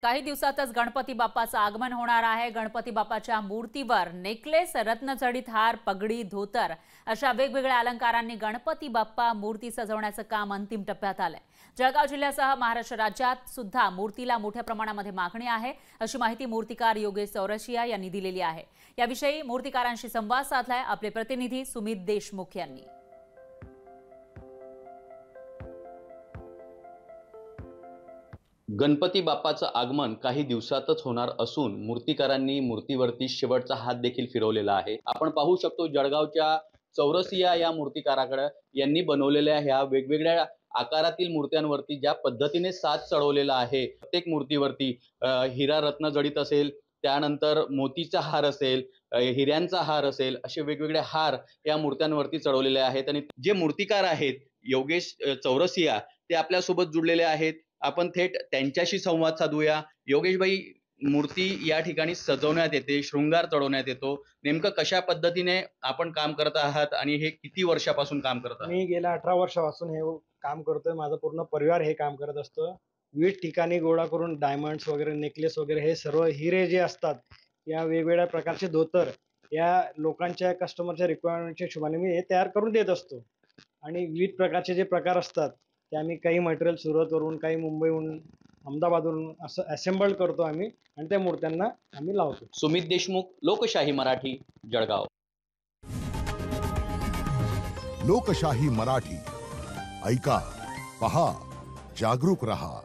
काही दिवसातच गणपती बाप्पाचं आगमन होणार आहे। गणपती बाप्पाच्या मूर्तीवर नेकलेस, रत्नजडित हार, पगडी, धोतर अशा वेगवेगळ्या अलंकारांनी गणपती बाप्पा मूर्ती सजवण्याचं काम अंतिम टप्प्यात आलंय। जळगाव जिल्ह्यासह महाराष्ट्र राज्यात सुद्धा मूर्तीला मोठ्या प्रमाणामध्ये मागणी आहे, अशी माहिती मूर्तिकार योगेश चौरसिया यांनी दिलेली आहे। याविषयी मूर्तिकारांशी संवाद साधलाय आपले प्रतिनिधी सुमित देशमुख यांनी। गणपती बाप्पाचं आगमन काही दिवसातच होणार असून मूर्तिकारांनी मूर्तीवरती शेवटचा हात देखील फिरवलेला आहे। आपण पाहू शकतो जळगावच्या चौरसिया या मूर्तिकाराकडे यांनी बनवलेल्या ह्या वेगवेगळ्या आकारातील मूर्त्यांवरती ज्या पद्धतीने साज चढवलेला आहे, प्रत्येक मूर्तीवरती हिरा रत्न जडित असेल, त्यानंतर मोतीचा हार असेल, हिऱ्यांचा हार असेल, असे वेगवेगळे हार या मूर्त्यांवरती चढवलेले आहेत। आणि जे मूर्तिकार आहेत योगेश चौरसिया ते आपल्यासोबत जुळलेले आहेत। आपण थेट त्यांच्याशी संवाद साधूया। योगेश भाई, मूर्ती या ठिकाणी सजवण्यात येते, शृंगार चढवण्यात येतो, नेमकं कशा पद्धतीने आपण काम करत आहात आणि हे किती वर्षापासून काम करत आहात? मी गेल्या 18 वर्षापासून हे काम करतोय। माझा पूर्ण परिवार हे काम करत असतो। विविध ठिकाणी गोळा करून डायमंड्स वगैरे, नेकलेस वगैरे, हे सर्व हिरे जे असतात, या वेगवेगळ्या प्रकारचे धोतर या लोकांच्या कस्टमरच्या रिक्वायरमेंटच्या हिशोबाने मी हे तयार करून देत असतो। आणि विविध प्रकारचे जे प्रकार असतात ते आम्ही काही मटेरियल सुरतवरून, काही मुंबईहून, अहमदाबादवरून असं असेंबल करतो आम्ही आणि त्या मूर्त्यांना आम्ही लावतो। सुमित देशमुख, लोकशाही मराठी, जळगाव। लोकशाही मराठी, ऐका, पहा, जागरूक रहा।